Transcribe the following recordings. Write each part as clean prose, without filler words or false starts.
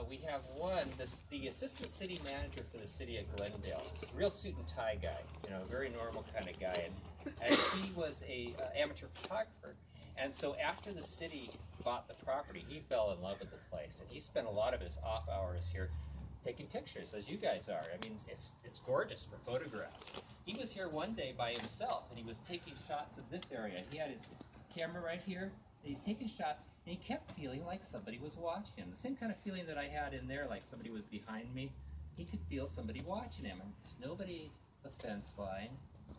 we have one, the assistant city manager for the city of Glendale, real suit and tie guy, very normal kind of guy, and he was a amateur photographer. And so after the city bought the property, he fell in love with the place, and he spent a lot of his off hours here taking pictures, as you guys are. I mean, it's gorgeous for photographs. He was here one day by himself, and he was taking shots of this area. He had his camera right here, and he's taking shots, and he kept feeling like somebody was watching him. The same kind of feeling that I had in there, like somebody was behind me. He could feel somebody watching him, and there's nobody at the fence line.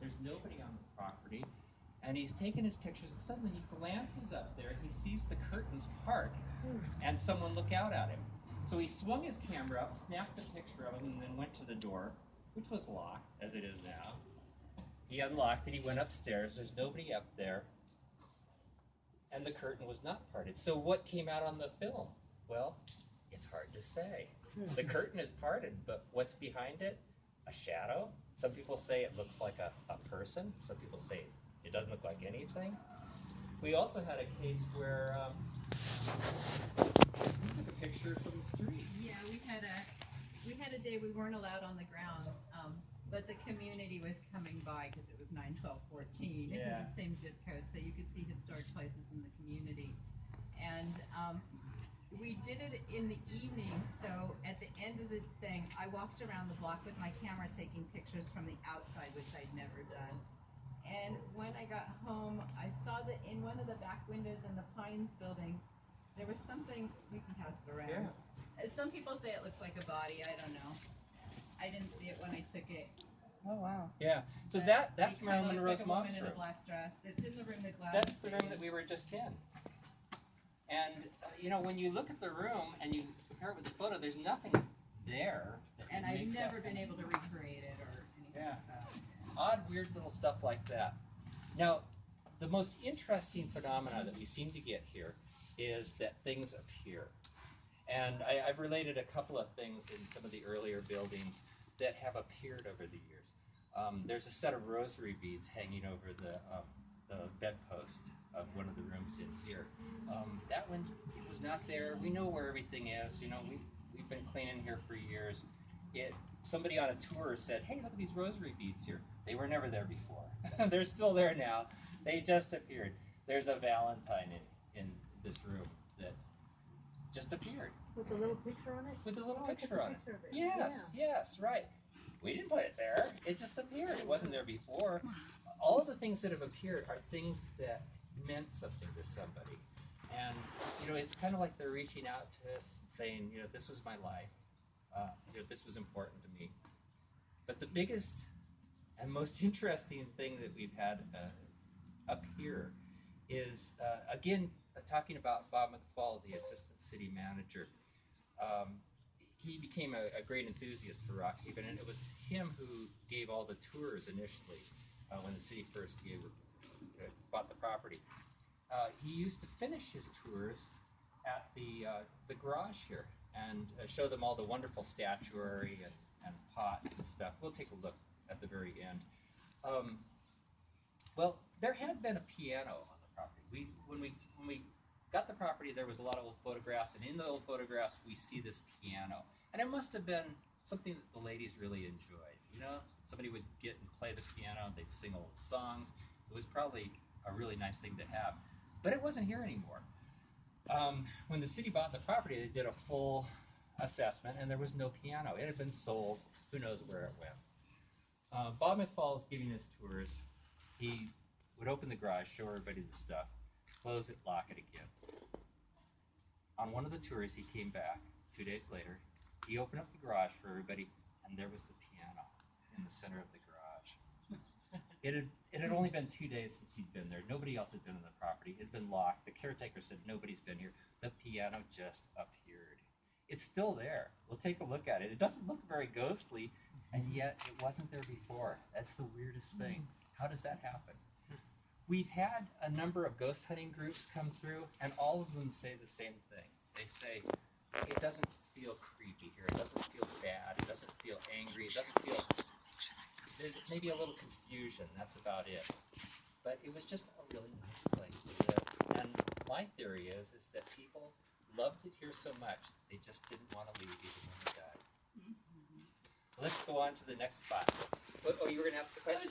There's nobody on the property. And he's taking his pictures, and suddenly he glances up there, he sees the curtains part, and someone look out at him. So he swung his camera up, snapped a picture of him, and then went to the door, which was locked, as it is now. He unlocked it, he went upstairs, there's nobody up there, and the curtain was not parted. So what came out on the film? Well, it's hard to say. The curtain is parted, but what's behind it? A shadow. Some people say it looks like a person. Some people say it doesn't look like anything. We also had a case where we took a picture from the street. Yeah, we had a day we weren't allowed on the grounds, but the community was coming by because it was 9/12/14. It was the same zip code, so you could see historic places in the community. And we did it in the evening, so at the end of the thing, I walked around the block with my camera taking pictures from the outside, which I'd never done. And when I got home, I saw that in one of the back windows in the Pines building, there was something. We can pass it around. Yeah. Some people say it looks like a body. I don't know. I didn't see it when I took it. Oh, wow. Yeah. So that's Marilyn Monroe's mom's room. In a black dress. It's in the room that Gladys That's the room that we were just in. And, when you look at the room and you compare it with the photo, there's nothing there. And I've never been able to recreate it or anything like that. Odd, weird little stuff like that. Now, the most interesting phenomena that we seem to get here is that things appear. And I've related a couple of things in some of the earlier buildings that have appeared over the years. There's a set of rosary beads hanging over the bedpost of one of the rooms in here. That one, it was not there. We know where everything is. We've been cleaning here for years. Somebody on a tour said, "Hey, look at these rosary beads here." They were never there before. They're still there now. They just appeared. There's a Valentine in this room that just appeared. With a little picture on it? With a little picture on it. Yes, right. We didn't put it there. It just appeared. It wasn't there before. All of the things that have appeared are things that meant something to somebody. And, it's kind of like they're reaching out to us and saying, this was my life. This was important to me. But the biggest and most interesting thing that we've had up here is, again, talking about Bob McFall, the assistant city manager. He became a great enthusiast for Rockhaven, and it was him who gave all the tours initially when the city first bought the property. He used to finish his tours at the garage here and show them all the wonderful statuary and pots and stuff. We'll take a look at the very end. Well, there had been a piano on the property. When we got the property, there was a lot of old photographs, and in the old photographs, we see this piano. And it must have been something that the ladies really enjoyed. Somebody would get and play the piano, and they'd sing old songs. It was probably a really nice thing to have. But it wasn't here anymore. When the city bought the property, they did a full assessment, and there was no piano. It had been sold. Who knows where it went. Bob McFall was giving his tours. He would open the garage, show everybody the stuff, close it, lock it again. On one of the tours, he came back 2 days later. He opened up the garage for everybody, and there was the piano in the center of the garage. It had only been 2 days since he'd been there. Nobody else had been on the property. It had been locked. The caretaker said, "Nobody's been here." The piano just appeared. It's still there. We'll take a look at it. It doesn't look very ghostly, and yet it wasn't there before. That's the weirdest thing. How does that happen? We've had a number of ghost hunting groups come through, and all of them say the same thing. They say, it doesn't feel creepy here. It doesn't feel bad. It doesn't feel angry. It doesn't feel... There's maybe a little confusion. That's about it. But it was just a really nice place to live. And my theory is that people loved it here so much they just didn't want to leave even when they died. Let's go on to the next spot. Oh, you were going to ask a question?